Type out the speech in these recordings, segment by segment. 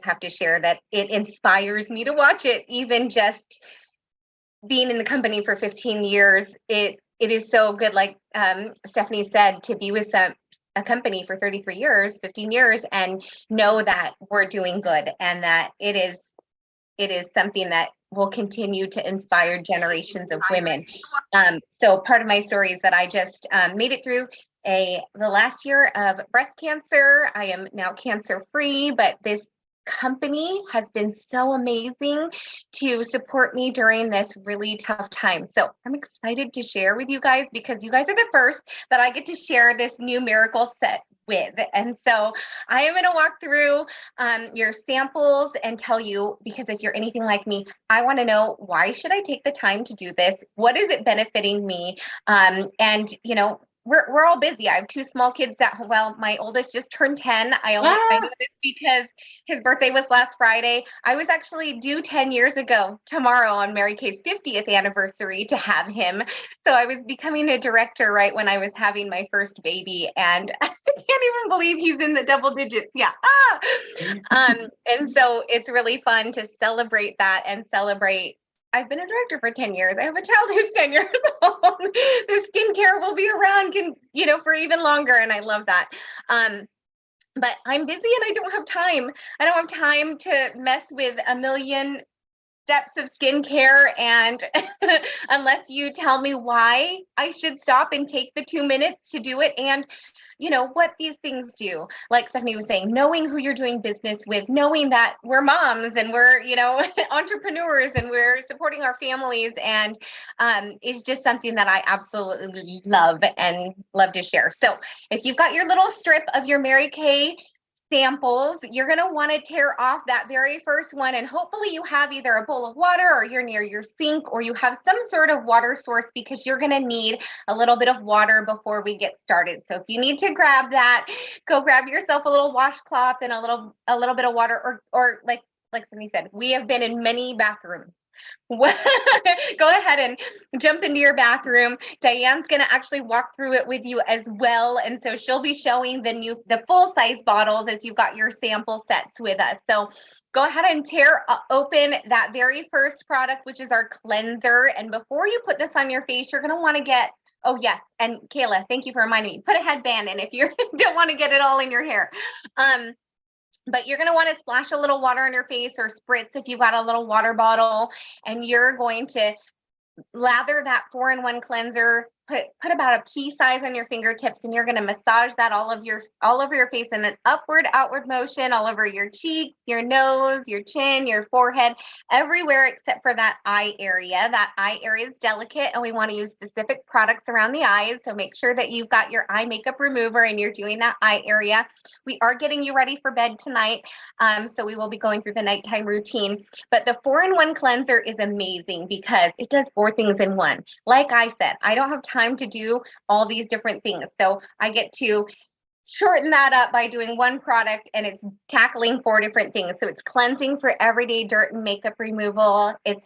have to share that it inspires me to watch it. Even just being in the company for 15 years, it is so good. Like Stephanie said, to be with a company for 33 years, 15 years, and know that we're doing good and that it is something that will continue to inspire generations of women. So part of my story is that I just made it through the last year of breast cancer. I am now cancer free, but this company has been so amazing to support me during this really tough time. So I'm excited to share with you guys because you guys are the first that I get to share this new miracle set with. And so I am going to walk through your samples and tell you, because if you're anything like me, I want to know, why should I take the time to do this? What is it benefiting me? And you know, we're all busy. I have two small kids well, my oldest just turned 10. I know this because his birthday was last Friday. I was actually due 10 years ago tomorrow on Mary Kay's 50th anniversary to have him. So I was becoming a director right when I was having my first baby, and I can't even believe he's in the double digits. Yeah. And so it's really fun to celebrate that and celebrate. I've been a director for 10 years. I have a child who's 10 years old. The skincare will be around, for even longer. And I love that. But I'm busy and I don't have time. I don't have time to mess with a million steps of skincare. And unless you tell me why I should stop and take the 2 minutes to do it, and what these things do, like Stephanie was saying, knowing who you're doing business with, knowing that we're moms and we're, entrepreneurs and we're supporting our families, and is just something that I absolutely love and love to share. So if you've got your little strip of your Mary Kay samples, you're going to want to tear off that very first one, and hopefully you have either a bowl of water, or you're near your sink, or you have some sort of water source, because you're going to need a little bit of water before we get started. So if you need to grab that, go grab yourself a little washcloth and a little bit of water, or like somebody said, we have been in many bathrooms. Go ahead and jump into your bathroom. Diane's going to actually walk through it with you as well. And so she'll be showing the full size bottles as you've got your sample sets with us. So go ahead and tear open that very first product, which is our cleanser. And before you put this on your face, you're going to want to get, oh yes, and Kayla, thank you for reminding me, put a headband in if you don't want to get it all in your hair. But you're going to want to splash a little water on your face, or spritz if you've got a little water bottle, and you're going to lather that 4-in-1 cleanser, put about a pea size on your fingertips, and you're going to massage that all over your face in an outward motion, all over your cheeks, your nose, your chin, your forehead, everywhere except for that eye area. That eye area is delicate, and we want to use specific products around the eyes. So make sure that you've got your eye makeup remover and you're doing that eye area. We are getting you ready for bed tonight, so we will be going through the nighttime routine. But the 4-in-1 cleanser is amazing because it does 4 things in one. Like I said, I don't have time to do all these different things, so I get to shorten that up by doing one product, and it's tackling 4 different things. So it's cleansing for everyday dirt and makeup removal. It's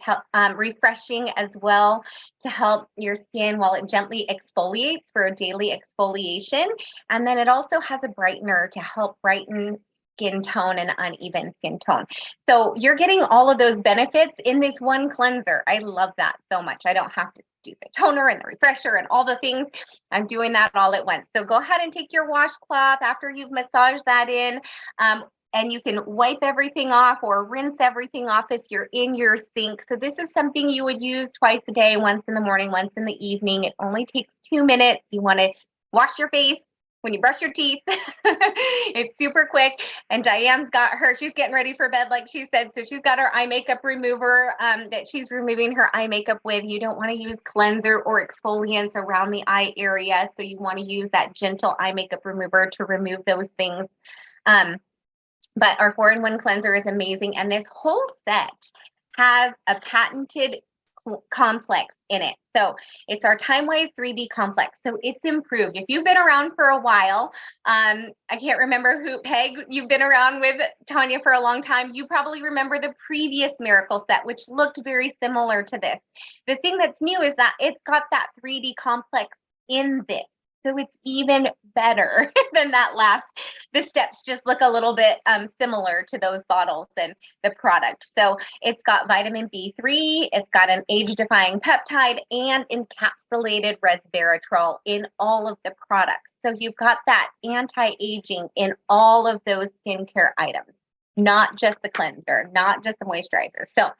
refreshing as well to help your skin while it gently exfoliates for a daily exfoliation. And then it also has a brightener to help brighten skin tone and uneven skin tone. So you're getting all of those benefits in this one cleanser. I love that so much. I don't have to do the toner and the refresher and all the things. I'm doing that all at once. So go ahead and take your washcloth after you've massaged that in, and you can wipe everything off or rinse everything off if you're in your sink. So this is something you would use twice a day, once in the morning, once in the evening. It only takes 2 minutes. You want to wash your face when you brush your teeth. It's super quick. And Diane's got she's getting ready for bed, like she said. So she's got her eye makeup remover that she's removing her eye makeup with. You don't want to use cleanser or exfoliants around the eye area. So you want to use that gentle eye makeup remover to remove those things. But our 4-in-1 cleanser is amazing. And this whole set has a patented complex in it. So it's our time-wise 3D complex. So it's improved. If you've been around for a while, I can't remember who, Peg, you've been around with Tanya for a long time. You probably remember the previous miracle set, which looked very similar to this. The thing that's new is that it's got that 3D complex in this. So it's even better than that last. The steps just look a little bit similar to those bottles and the product. So it's got vitamin B3, it's got an age-defying peptide, and encapsulated resveratrol in all of the products. So you've got that anti-aging in all of those skincare items, not just the cleanser, not just the moisturizer. So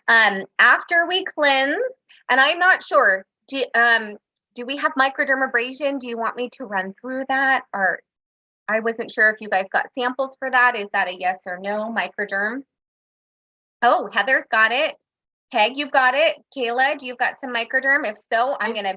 after we cleanse, and I'm not sure, do we have microdermabrasion? Do you want me to run through that? Or I wasn't sure if you guys got samples for that. Is that a yes or no, microderm? Oh, Heather's got it. Peg, you've got it. Kayla, do you've got some microderm? If so, I'm gonna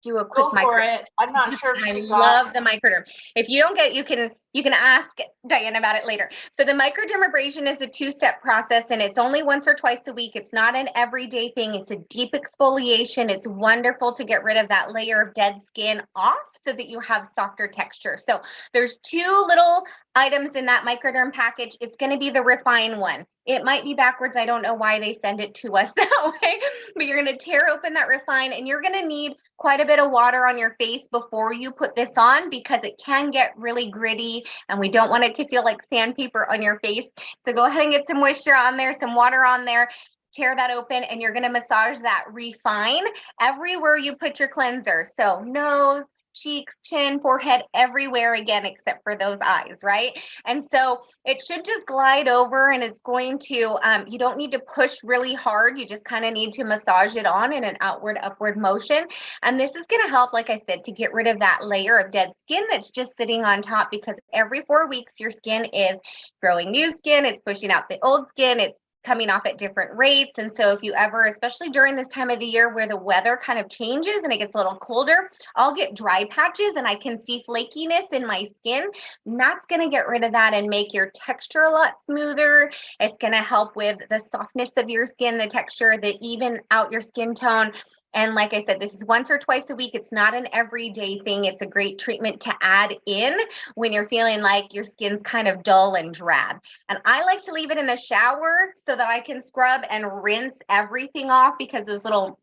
do a quick Go for it. I'm not sure. I love the microderm. If you don't get, you can ask Diane about it later. So the microdermabrasion is a 2-step process, and it's only once or twice a week. It's not an everyday thing. It's a deep exfoliation. It's wonderful to get rid of that layer of dead skin off so that you have softer texture. So there's 2 little items in that microderm package. It's going to be the refine one. It might be backwards. I don't know why they send it to us that way, but you're going to tear open that refine, and you're going to need quite a bit of water on your face before you put this on, because it can get really gritty and we don't want it to feel like sandpaper on your face. So go ahead and get some moisture on there, some water on there, tear that open, and you're going to massage that refine everywhere you put your cleanser. So nose, cheeks, chin, forehead, everywhere again, except for those eyes, right? And so it should just glide over, and it's going to, you don't need to push really hard. You just kind of need to massage it on in an outward, upward motion. And this is going to help, like I said, to get rid of that layer of dead skin that's just sitting on top, because every 4 weeks, your skin is growing new skin. It's pushing out the old skin. It's coming off at different rates. And so if you ever, especially during this time of the year where the weather kind of changes and it gets a little colder, I'll get dry patches and I can see flakiness in my skin. And that's going to get rid of that and make your texture a lot smoother. It's going to help with the softness of your skin, the texture, the even out your skin tone. And like I said, this is once or twice a week. It's not an everyday thing. It's a great treatment to add in when you're feeling like your skin's kind of dull and drab. And I like to leave it in the shower so that I can scrub and rinse everything off, because those little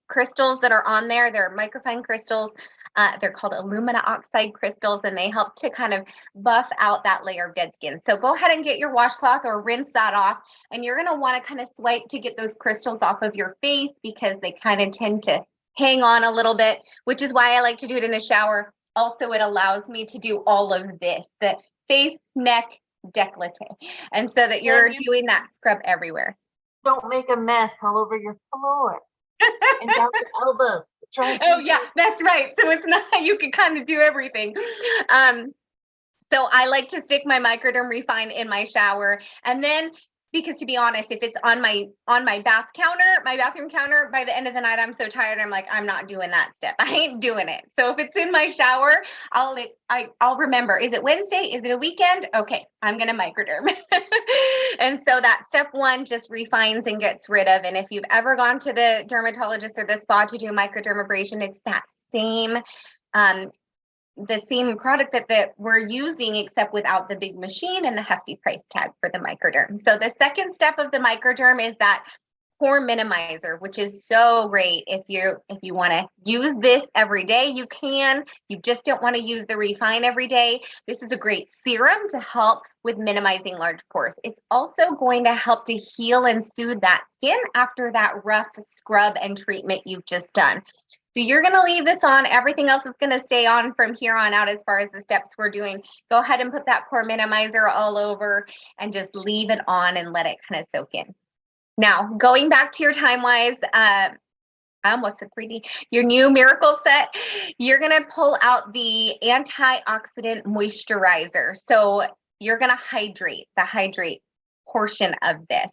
crystals that are on there, they're microfine crystals. They're called alumina oxide crystals, and they help to kind of buff out that layer of dead skin. So go ahead and get your washcloth or rinse that off, and you're going to want to kind of swipe to get those crystals off of your face, because they kind of tend to hang on a little bit, which is why I like to do it in the shower. Also, it allows me to do all of this, the face, neck, décolleté, and so that you're doing that scrub everywhere. Don't make a mess all over your floor and down your elbows. Oh yeah, that's right. So it's not, you can kind of do everything. So I like to stick my microderm refine in my shower, and then, because to be honest, if it's on my bathroom counter, by the end of the night, I'm so tired. I'm like, I'm not doing that step. I ain't doing it. So if it's in my shower, I'll remember, is it Wednesday? Is it a weekend? Okay, I'm going to microderm. And so that step 1 just refines and gets rid of. And if you've ever gone to the dermatologist or the spa to do microdermabrasion, it's that same, the same product that we're using, except without the big machine and the hefty price tag for the microderm. So the second step of the microderm is that pore minimizer, which is so great. If you want to use this every day, you can. You just don't want to use the refine every day. This is a great serum to help with minimizing large pores. It's also going to help to heal and soothe that skin after that rough scrub and treatment you've just done. So you're going to leave this on. Everything else is going to stay on from here on out as far as the steps we're doing. Go ahead and put that pore minimizer all over and just leave it on and let it kind of soak in. Now, going back to your time-wise, I almost said 3D, your new Miracle set, you're going to pull out the antioxidant moisturizer. So you're going to hydrate, the hydrate portion of this.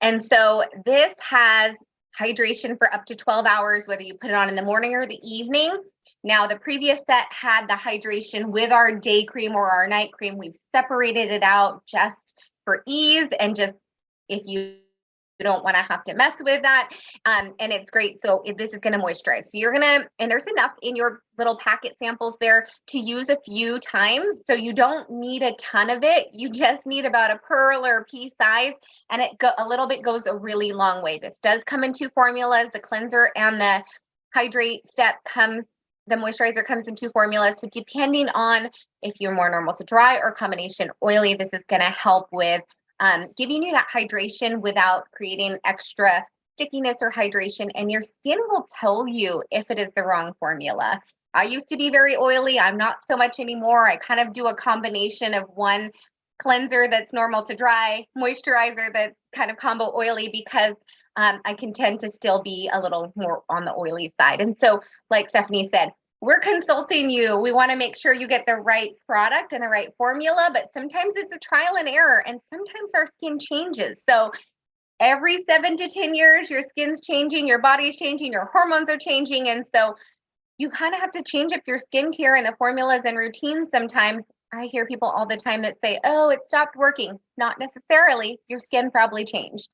And so this has hydration for up to 12 hours, whether you put it on in the morning or the evening. Now, the previous set had the hydration with our day cream or our night cream. We've separated it out just for ease, and just if you don't want to have to mess with that. And it's great. So if this is going to moisturize. So you're going to, and there's enough in your little packet samples there to use a few times. So you don't need a ton of it. You just need about a pearl or a pea size, and a little bit goes a really long way. This does come in 2 formulas. The cleanser and the hydrate step comes the moisturizer comes in 2 formulas. So depending on if you're more normal to dry or combination oily, this is going to help with giving you that hydration without creating extra stickiness or hydration. And your skin will tell you if it is the wrong formula. I used to be very oily. I'm not so much anymore. I kind of do a combination of one cleanser that's normal to dry, moisturizer that's kind of combo oily, because I can tend to still be a little more on the oily side. And so, like Stephanie said, we're consulting you. We want to make sure you get the right product and the right formula, but sometimes it's a trial and error, and sometimes our skin changes. So every 7 to 10 years, your skin's changing, your body's changing, your hormones are changing. And so you kind of have to change up your skincare and the formulas and routines sometimes. I hear people all the time that say, oh, it stopped working. Not necessarily. Your skin probably changed.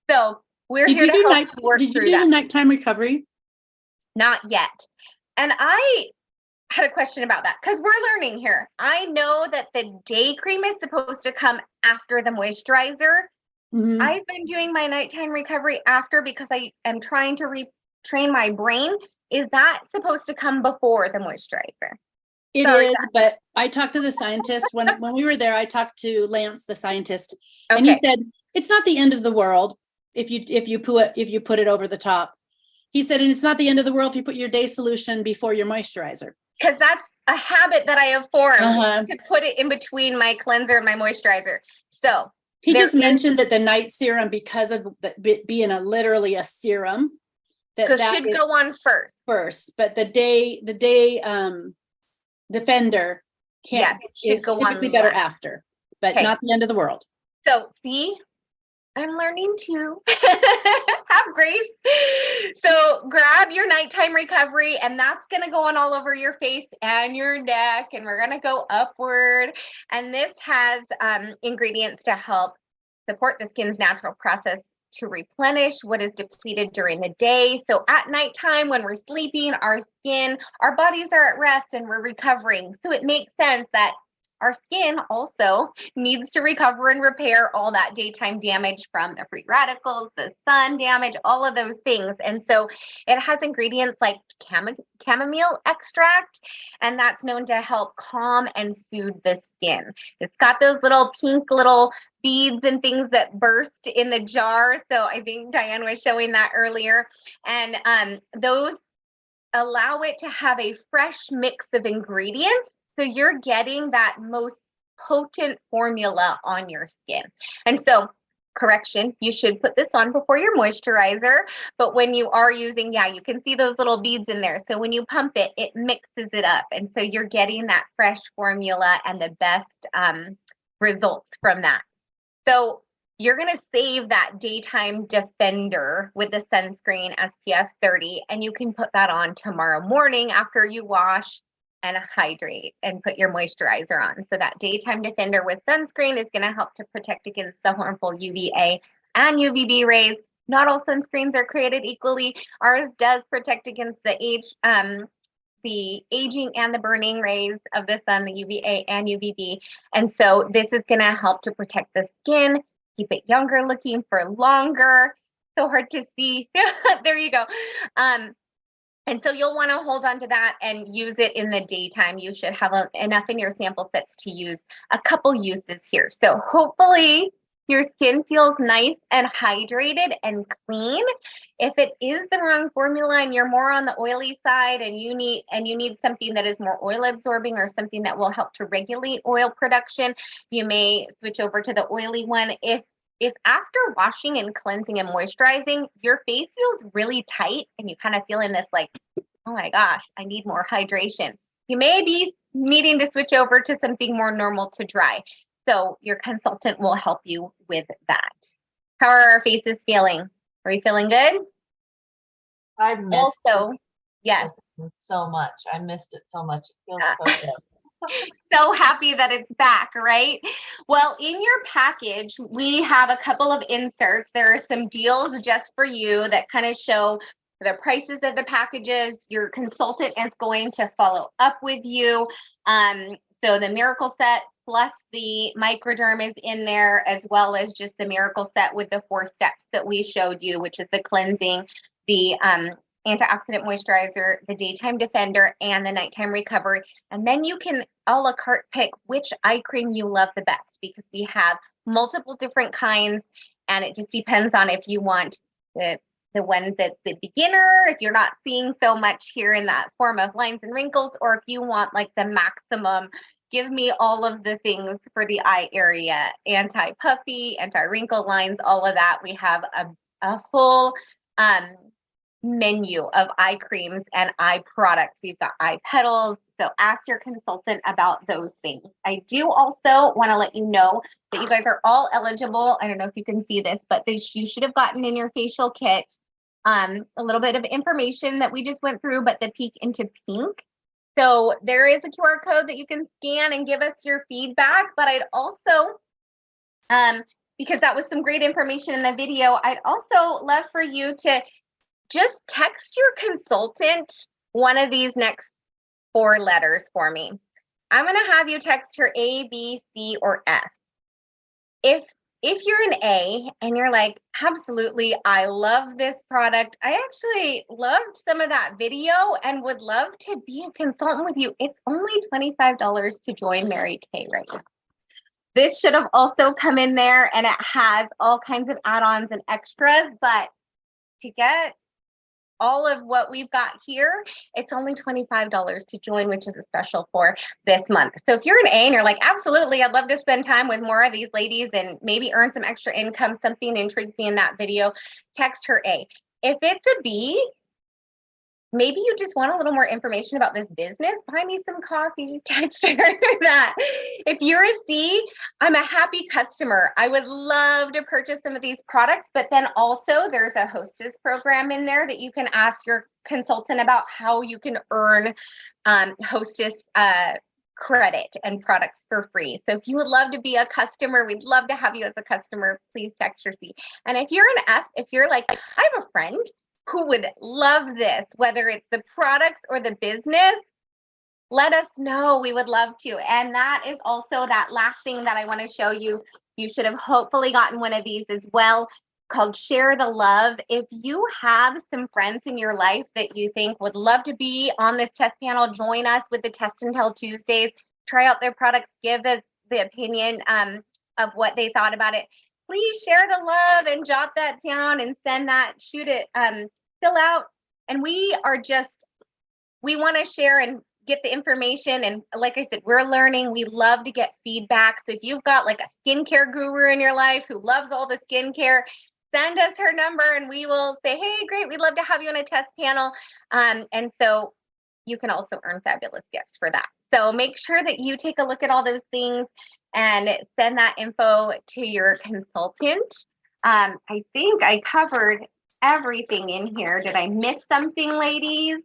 So we're here to help you work through that. Did you do the nighttime recovery? Not yet. And I had a question about that because we're learning here. I know that the day cream is supposed to come after the moisturizer. Mhm. I've been doing my nighttime recovery after because I am trying to retrain my brain. Is that supposed to come before the moisturizer? It Sorry, is, but I talked to the scientist when we were there. I talked to Lance, the scientist, and Okay. he said it's not the end of the world if you put it over the top. He said, and it's not the end of the world if you put your day solution before your moisturizer. Because that's a habit that I have formed Uh-huh. to put it in between my cleanser and my moisturizer. So He there just mentioned that the night serum, because of being literally a serum, that should is go on first. but the day defender Yeah, should is go typically on better last. after, but Okay. not the end of the world. So see, I'm learning too. Have grace. So grab your nighttime recovery, and that's going to go on all over your face and your neck, and we're going to go upward. And this has ingredients to help support the skin's natural process to replenish what is depleted during the day. So at nighttime, when we're sleeping, our bodies are at rest and we're recovering. So it makes sense that our skin also needs to recover and repair all that daytime damage from the free radicals, the sun damage, all of those things. And so it has ingredients like chamomile extract, and that's known to help calm and soothe the skin. It's got those little pink little beads and things that burst in the jar. So I think Diane was showing that earlier. And those allow it to have a fresh mix of ingredients. So you're getting that most potent formula on your skin. And so, correction, you should put this on before your moisturizer. But when you are using, you can see those little beads in there. So when you pump it, it mixes it up. And so you're getting that fresh formula and the best results from that. So you're going to save that daytime defender with the sunscreen SPF 30, and you can put that on tomorrow morning after you wash and hydrate and put your moisturizer on. So that daytime defender with sunscreen is going to help to protect against the harmful UVA and UVB rays. Not all sunscreens are created equally. Ours does protect against the aging and the burning rays of the sun, the UVA and UVB. And so this is going to help to protect the skin, keep it younger looking for longer. So hard to see. There you go. And so you'll want to hold on to that and use it in the daytime. You should have enough in your sample sets to use a couple uses here. So hopefully your skin feels nice and hydrated and clean. If it is the wrong formula and you're more on the oily side and you need something that is more oil absorbing or something that will help to regulate oil production, you may switch over to the oily one. If after washing and cleansing and moisturizing, your face feels really tight and you kind of feel in this like, oh my gosh, I need more hydration, you may be needing to switch over to something more normal to dry. So your consultant will help you with that. How are our faces feeling? Are you feeling good? I missed Also, yes. it so much. I missed it so much. It feels so good. So happy that it's back, right? Well, in your package, we have a couple of inserts. There are some deals just for you that kind of show the prices of the packages. Your consultant is going to follow up with you. So the Miracle Set plus the Microderm is in there, as well as just the Miracle Set with the 4 steps that we showed you, which is the cleansing, the antioxidant moisturizer, the daytime defender, and the nighttime recovery. And then you can a la carte pick which eye cream you love the best, because we have multiple different kinds, and it just depends on if you want the ones that's the beginner, if you're not seeing so much here in that form of lines and wrinkles, or if you want like the maximum, give me all of the things for the eye area, anti-puffy, anti-wrinkle lines, all of that. We have a whole menu of eye creams and eye products. We've got eye petals. So ask your consultant about those things. I do also want to let you know that you guys are all eligible. I don't know if you can see this, but you should have gotten in your facial kit a little bit of information that we just went through, but the peek into pink. So there is a QR code that you can scan and give us your feedback. But I'd also, because that was some great information in the video, I'd also love for you to just text your consultant one of these next 4 letters for me. I'm going to have you text her A, B, C, or F. If you're an A and you're like, absolutely, I love this product. I actually loved some of that video and would love to be a consultant with you. It's only $25 to join Mary Kay right now. This should have also come in there, and it has all kinds of add-ons and extras, but to get all of what we've got here, it's only $25 to join, which is a special for this month. So if you're an A and you're like, absolutely, I'd love to spend time with more of these ladies and maybe earn some extra income, something intrigued me in that video, text her A. If it's a B, maybe you just want a little more information about this business, buy me some coffee, text her that. If you're a C, I'm a happy customer. I would love to purchase some of these products, but then also there's a hostess program in there that you can ask your consultant about how you can earn hostess credit and products for free. So if you would love to be a customer, we'd love to have you as a customer, please text her C. And if you're an F, if you're like, I have a friend who would love this, whether it's the products or the business, let us know. We would love to. And that is also that last thing that I want to show you. You should have hopefully gotten one of these as well, called Share the Love. If you have some friends in your life that you think would love to be on this test panel, join us with the Test and Tell Tuesdays, try out their products, give us the opinion of what they thought about it. Please share the love and jot that down and send that, shoot it, fill out. And we want to share and get the information. And like I said, we're learning. We love to get feedback. So if you've got like a skincare guru in your life who loves all the skincare, send us her number and we will say, hey, great, we'd love to have you on a test panel. And so you can also earn fabulous gifts for that. So make sure that you take a look at all those things and send that info to your consultant. I think I covered everything in here. Did I miss something, ladies?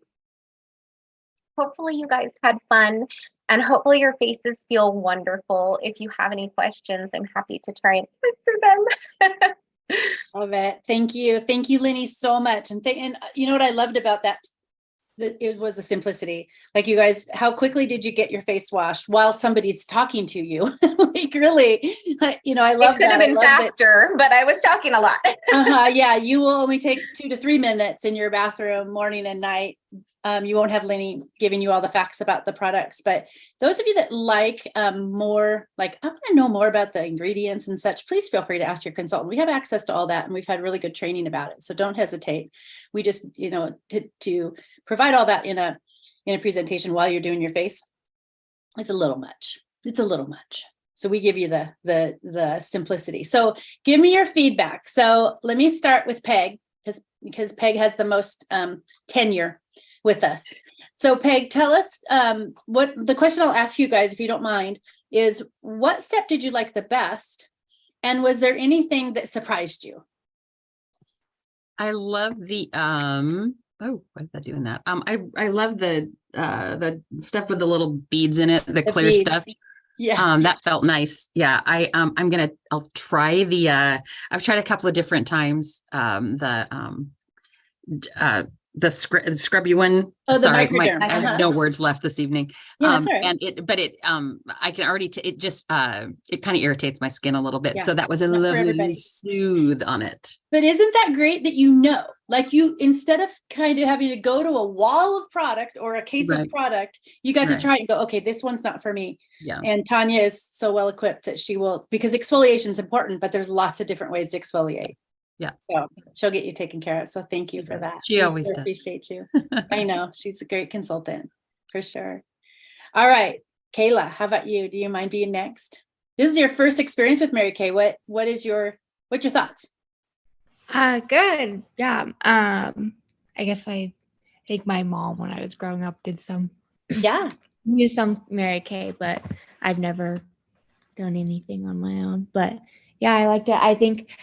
Hopefully you guys had fun and hopefully your faces feel wonderful. If you have any questions, I'm happy to try and answer them. Love it. Thank you. Thank you, Lenny, so much. And you know what I loved about that? It was the simplicity. Like, you guys, how quickly did you get your face washed while somebody's talking to you? Like, really, I love that. It could have been faster, but I was talking a lot. Yeah, you will only take 2 to 3 minutes in your bathroom morning and night. You won't have Lenny giving you all the facts about the products, but those of you that like more, like, I want to know more about the ingredients and such, please feel free to ask your consultant. We have access to all that and we've had really good training about it. So don't hesitate. We just, to provide all that in a presentation while you're doing your face, it's a little much. It's a little much. So we give you the simplicity. So give me your feedback. So let me start with Peg, because Peg has the most tenure with us. So Peg, tell us what the question I'll ask you guys, if you don't mind, is what step did you like the best? And was there anything that surprised you? I love the why is that doing that? I love the stuff with the little beads in it, the clear beads. stuff. Yes. That felt nice. Yeah. I'll try I've tried a couple of different times, the the scrubby one. Oh, the Sorry, microderm. I have Uh-huh. no words left this evening. Yeah, that's all right. And I can already, it just, it kind of irritates my skin a little bit. Yeah, So that was a not for lovely everybody. soothe on it. But isn't that great that you know, like you, instead of kind of having to go to a wall of product or a case of Right. product, you got to Right. try and go, okay, this one's not for me. Yeah. And Tanya is so well equipped that she will, because exfoliation is important, but there's lots of different ways to exfoliate. Yeah. So she'll get you taken care of. So thank you for that. She We always sure does. appreciate you. I know she's a great consultant for sure. All right, Kayla, how about you? Do you mind being next? This is your first experience with Mary Kay. What's your thoughts? Good. Yeah. I guess I think my mom, when I was growing up, did use some Mary Kay, but I've never done anything on my own. But yeah, I liked it. I think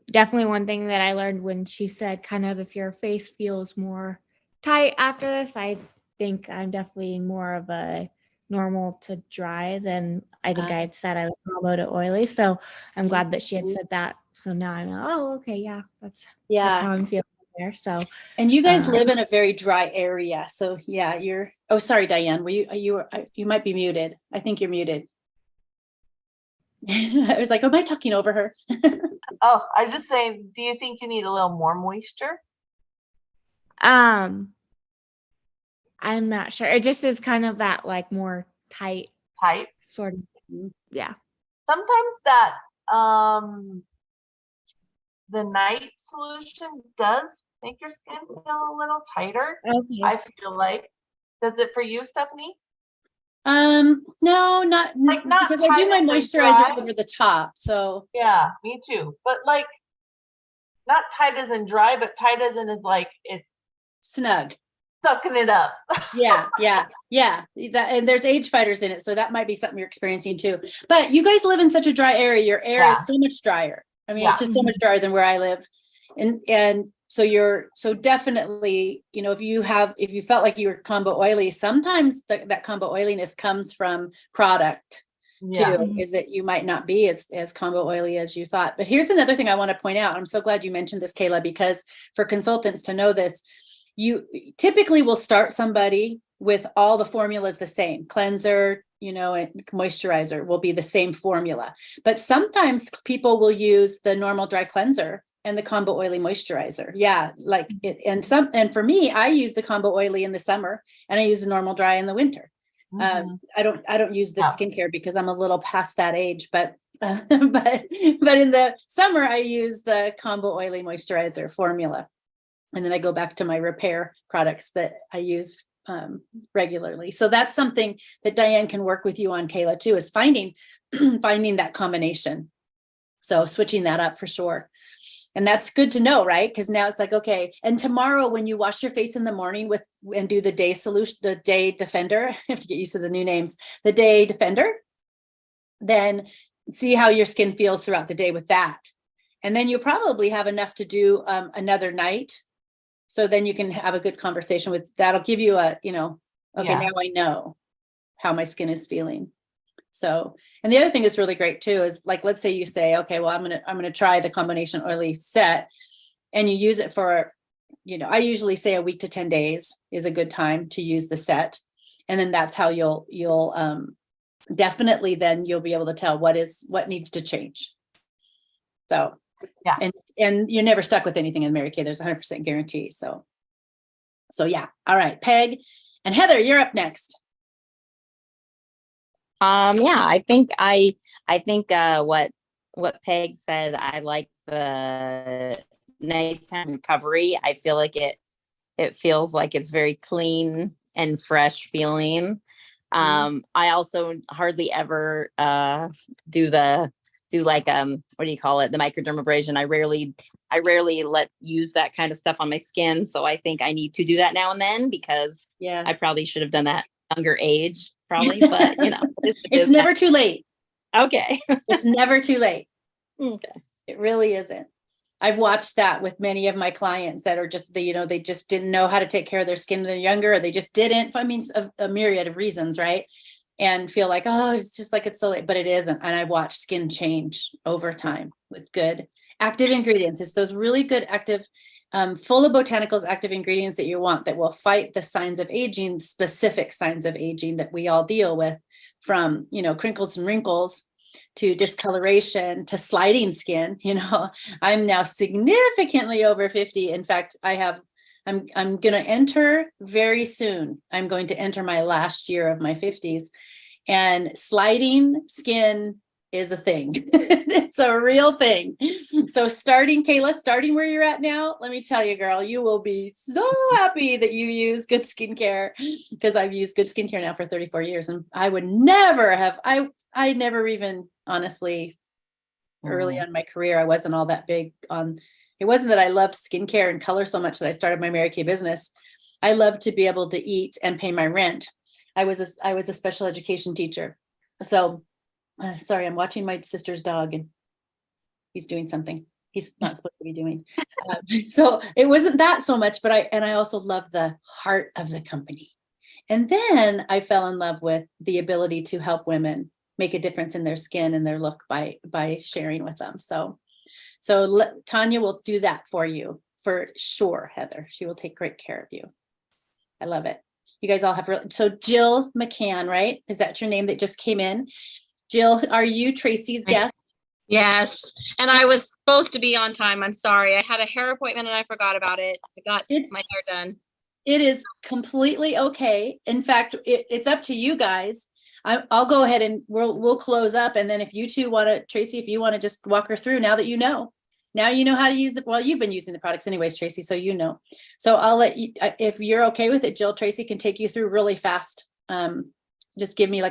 definitely one thing that I learned when she said kind of if your face feels more tight after this, I think I'm definitely more of a normal to dry than I think I had said I was combo to oily. So I'm glad that she had said that. So now I'm like, oh, okay, yeah, that's how I'm feeling there. So And you guys live in a very dry area. So yeah, oh, sorry, Diane, you might be muted. I think you're muted. I was like, am I talking over her? Oh, I'm just saying, do you think you need a little more moisture? I'm not sure. It just is kind of that like more tight sort of, yeah. Sometimes that the night solution does make your skin feel a little tighter. Okay. I feel like. Does it for you, Stephanie? No, not because I do my tight as moisturizer dry. over the top. So Yeah, me too. But like not tight as in dry, but tight as in is like it's snug. sucking it up. Yeah. And there's age fighters in it, so that might be something you're experiencing too. But you guys live in such a dry area. Your air is so much drier. I mean, it's just so much drier than where I live, and so definitely, if you felt like you were combo oily, sometimes that combo oiliness comes from product too, is that you might not be as combo oily as you thought. But here's another thing I want to point out. I'm so glad you mentioned this, Kayla, because for consultants to know this, you typically will start somebody with all the formulas the same. Cleanser, and moisturizer will be the same formula. But sometimes people will use the normal dry cleanser and the combo oily moisturizer. Yeah, like it. And for me, I use the combo oily in the summer and I use the normal dry in the winter. I don't use the skincare because I'm a little past that age, but but in the summer I use the combo oily moisturizer formula. And then I go back to my repair products that I use regularly. So that's something that Diane can work with you on, Kayla, too, is finding that combination. So switching that up for sure. And that's good to know, right? Because now it's like, okay. And tomorrow when you wash your face in the morning and do the day solution, the day defender, I have to get used to the new names, the day defender, then see how your skin feels throughout the day with that. And then you probably have enough to do another night. So then you can have a good conversation with, that'll give you now I know how my skin is feeling. So, and the other thing that's really great too, is like, let's say you say, okay, well, I'm going to try the combination oily set, and you use it for, I usually say a week to 10 days is a good time to use the set. And then that's how you'll definitely, then you'll be able to tell what needs to change. So, yeah. And you're never stuck with anything in Mary Kay. There's 100% guarantee. So yeah. All right, Peg and Heather, you're up next. Yeah, I think what Peg said, I like the nighttime recovery. I feel like it feels like it's very clean and fresh feeling. I also hardly ever do like what do you call it, the microdermabrasion. I rarely use that kind of stuff on my skin, so I think I need to do that now and then, because I probably should have done that younger age probably, but it's never too late. Okay. It's never too late. Okay. It really isn't. I've watched that with many of my clients that are just they just didn't know how to take care of their skin when they're younger, or they just didn't. I mean, a myriad of reasons, right? And feel like, oh, it's just like it's so late, but it isn't. And I watched skin change over time with good. Active ingredients. It's those really good active, full of botanicals, active ingredients that you want that will fight the signs of aging, specific signs of aging that we all deal with, from, crinkles and wrinkles to discoloration to sliding skin. I'm now significantly over 50. In fact, I'm going to enter very soon. I'm going to enter my last year of my 50s, and sliding skin is a thing. It's a real thing. So Kayla, starting where you're at now, let me tell you, girl, you will be so happy that you use good skincare, because I've used good skincare now for 34 years, and I would never have, I never even, honestly, early on in my career, I wasn't all that big on, it wasn't that I loved skincare and color so much that I started my Mary Kay business. I loved to be able to eat and pay my rent. I was a special education teacher. So sorry, I'm watching my sister's dog and he's doing something he's not supposed to be doing. So it wasn't that so much, but I also love the heart of the company. And then I fell in love with the ability to help women make a difference in their skin and their look by sharing with them. So Tanya will do that for you for sure, Heather. She will take great care of you. I love it. You guys all have so Jill McCann, right? Is that your name that just came in? Jill, are you Tracy's guest? Yes. And I was supposed to be on time. I'm sorry. I had a hair appointment and I forgot about it. I got my hair done. It is completely okay. In fact, it's up to you guys. I'll go ahead and we'll close up. And then if you two want to, Tracy, if you want to just walk her through now you know how to use well, you've been using the products anyways, Tracy, so So I'll let you, if you're okay with it, Jill, Tracy can take you through really fast. Just give me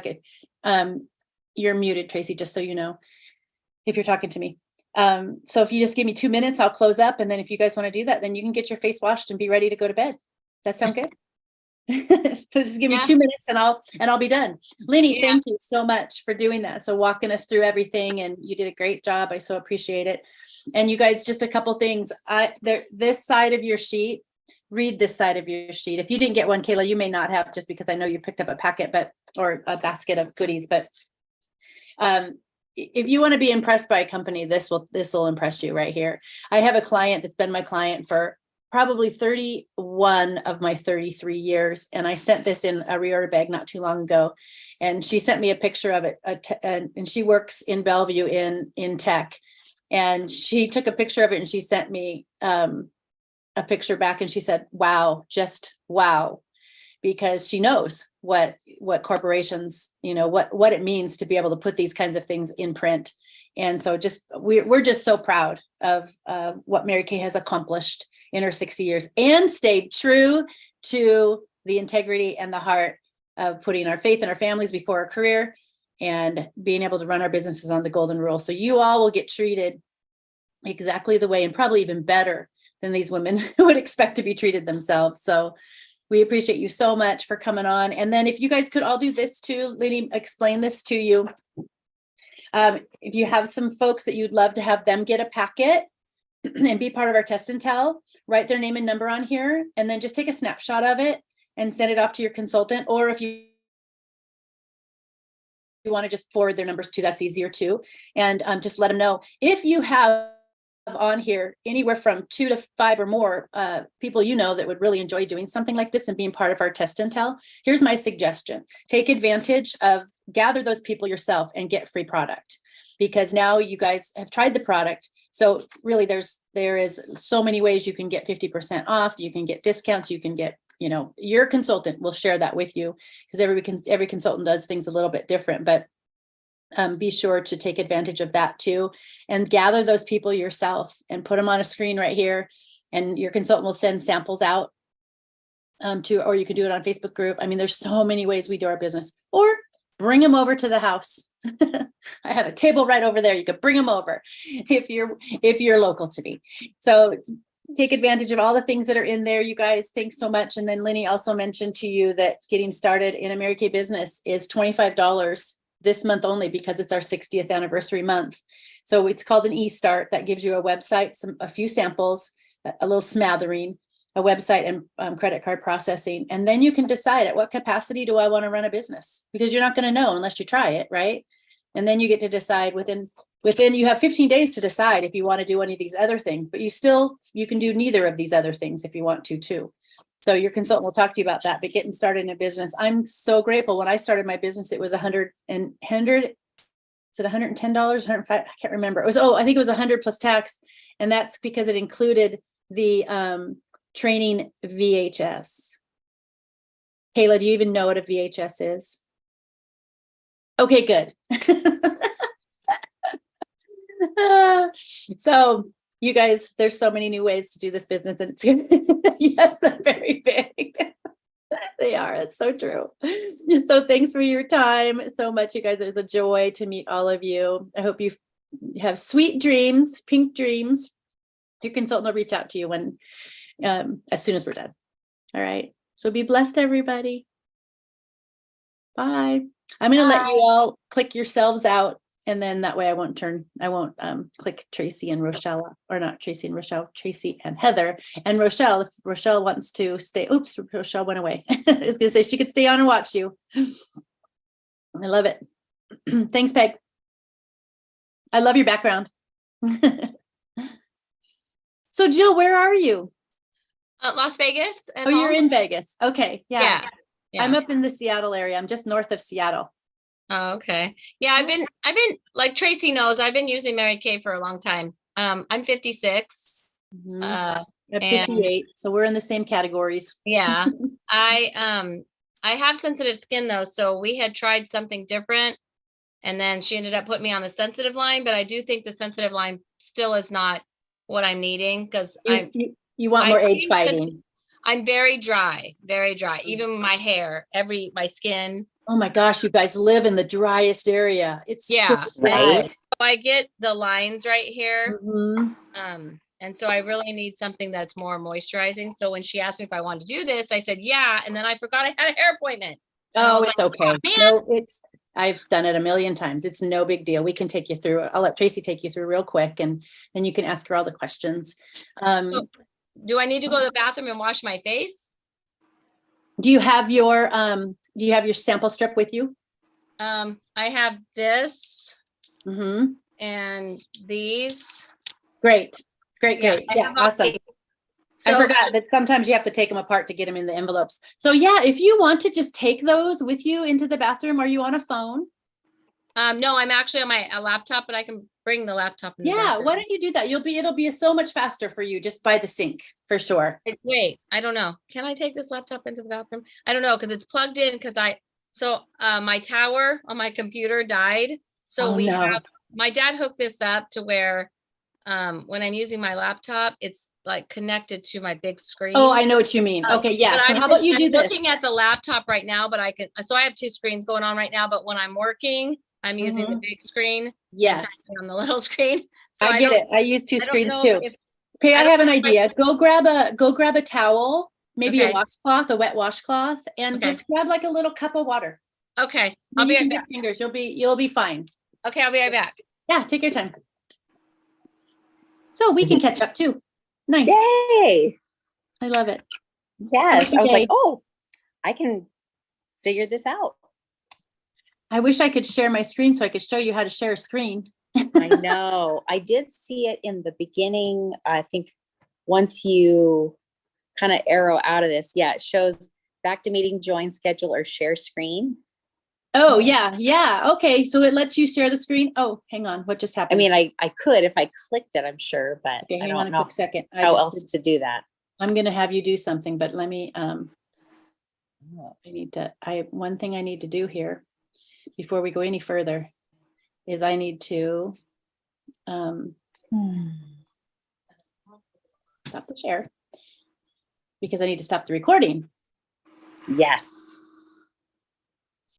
you're muted, Tracy, just so you know, if you're talking to me. So if you just give me 2 minutes, I'll close up. And then if you guys want to do that, then you can get your face washed and be ready to go to bed. That sound good? So just give me 2 minutes and I'll be done. Lenny, thank you so much for doing that. So walking us through everything, and you did a great job. I so appreciate it. And you guys, just a couple things. This side of your sheet, read this side of your sheet. If you didn't get one, Kayla, you may not have, just because I know you picked up a packet, or a basket of goodies, but if you want to be impressed by a company, this will impress you right here. I have a client that's been my client for probably 31 of my 33 years. And I sent this in a reorder bag not too long ago. And she sent me a picture of it. And she works in Bellevue in tech. And she took a picture of it and she sent me a picture back, and she said, wow, just wow. Because she knows what corporations, what it means to be able to put these kinds of things in print. And so we're just so proud of what Mary Kay has accomplished in her 60 years, and stayed true to the integrity and the heart of putting our faith and our families before our career, and being able to run our businesses on the golden rule. So you all will get treated exactly the way, and probably even better than these women would expect to be treated themselves. So we appreciate you so much for coming on. And then if you guys could all do this too, Lenny, explain this to you. If you have some folks that you'd love to have them get a packet and be part of our test and tell, write their name and number on here, and then just take a snapshot of it and send it off to your consultant. Or if you want to just forward their numbers to, that's easier too. And just let them know. If you have on here anywhere from 2 to 5 or more people that would really enjoy doing something like this and being part of our test and tell, here's my suggestion. Take advantage of, gather those people yourself and get free product, because now you guys have tried the product. So really there is so many ways you can get 50% off. You can get discounts. You can get, your consultant will share that with you, because every consultant does things a little bit different, but be sure to take advantage of that too, and gather those people yourself and put them on a screen right here. And your consultant will send samples out or you can do it on Facebook group. I mean, there's so many ways we do our business, or bring them over to the house. I have a table right over there. You could bring them over if you're local to me. So take advantage of all the things that are in there, you guys. Thanks so much. And then Lenny also mentioned to you that getting started in a Mary Kay business is $25 this month only, because it's our 60th anniversary month. So it's called an e-start. That gives you a website, a few samples, a little smattering, a website, and credit card processing. And then you can decide, at what capacity do I want to run a business? Because you're not going to know unless you try it, right? And then you get to decide within within, you have 15 days to decide if you want to do any of these other things, but you can do neither of these other things if you want to too. So your consultant will talk to you about that, but getting started in a business, I'm so grateful. When I started my business, it was is it $110, 105? I can't remember. It was, I think it was 100 plus tax. And that's because it included the training VHS. Kayla, do you even know what a VHS is? Okay, good. So you guys, there's so many new ways to do this business, and it's yes, they're very big. They are. It's so true. So thanks for your time so much, you guys. It's a joy to meet all of you. I hope you have sweet dreams, pink dreams. Your consultant will reach out to you when, as soon as we're done. All right. So be blessed, everybody. Bye. I'm going to let you all click yourselves out, and then that way I won't click Tracy and Rochelle, or not Tracy and Rochelle, Tracy and Heather and Rochelle. If Rochelle wants to stay, oops, Rochelle went away. I was going to say she could stay on and watch you. I love it. Thanks, Peg. I love your background. So Jill, where are you? Las Vegas. Oh, you're in Vegas. Okay. Yeah. Yeah. I'm up in the Seattle area. I'm just north of Seattle. Oh, okay. Yeah, I've been like Tracy knows, I've been using Mary Kay for a long time. I'm 56. Mm-hmm. I'm 58. So we're in the same categories. Yeah. I have sensitive skin though, so we had tried something different, and then she ended up putting me on the sensitive line, but I do think the sensitive line still is not what I'm needing, because you want more age fighting. I'm very dry, even my hair, my skin. Oh my gosh, you guys live in the driest area. It's so right. So I get the lines right here. Mm-hmm. And so I really need something that's more moisturizing. So when she asked me if I wanted to do this, I said, yeah. And then I forgot I had a hair appointment. Oh, it's like, okay. Oh, no, I've done it a million times. It's no big deal. We can take you through it. I'll let Tracy take you through real quick, and then you can ask her all the questions. So do I need to go to the bathroom and wash my face? Do you have your sample strip with you? I have this Mm-hmm. and these. Great. Yeah, awesome. So, I forgot that sometimes you have to take them apart to get them in the envelopes. So yeah, if you want to just take those with you into the bathroom, are you on a phone? No, I'm actually on a laptop, but I can bring the laptop in the Yeah, bathroom. why don't you do that? It'll be so much faster for you just by the sink for sure. Wait, I don't know. Can I take this laptop into the bathroom? I don't know, because it's plugged in, my tower on my computer died. So my dad hooked this up to where when I'm using my laptop, it's like connected to my big screen. Oh, I know what you mean. Okay, yeah. So how about you do this? I'm looking at the laptop right now, but I have two screens going on right now, but when I'm working, I'm using the big screen. Yes. On the little screen. So I get it. I use two screens too. Okay, I have an idea. Go grab a towel, maybe a washcloth, a wet washcloth, and just grab like a little cup of water. Okay. I'll be right back. Fingers. You'll be fine. Okay, I'll be right back. Yeah, take your time. So we can catch up too. Nice. Yay. I love it. Yes. I was like, oh, I can figure this out. I wish I could share my screen so I could show you how to share a screen. I know. I did see it in the beginning. I think once you kind of arrow out of this, it shows back to meeting, join, schedule, or share screen. Oh, yeah. Yeah. Okay. So it lets you share the screen. Oh, hang on. What just happened? I mean, I could if I clicked it, I'm sure, but okay, I hang on don't know a quick second. how else to do that. I'm going to have you do something, but let me, one thing I need to do here before we go any further is I need to stop the share because I need to stop the recording. Yes.